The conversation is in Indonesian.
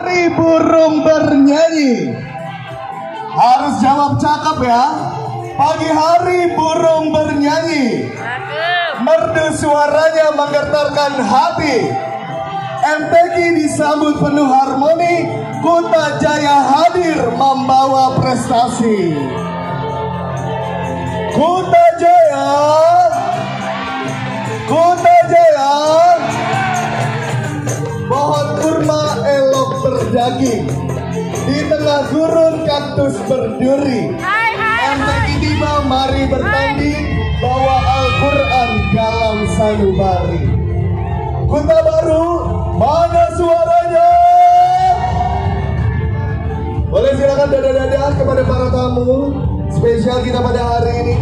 Hari burung bernyanyi. Harus jawab cakep ya. Pagi hari burung bernyanyi. Merdu suaranya menggetarkan hati. MTQ disambut penuh harmoni. Kuta Jaya hadir membawa prestasi. Kuta Jaya, Kuta Jaya. Pohon kurma elok berdaging. Di tengah gurun kaktus berduri. MTQ tiba, mari bertanding. Bawa Al-Quran dalam sanubari. Kuta Baru, mana suaranya? Boleh silakan dada-dada kepada para tamu spesial kita pada hari ini.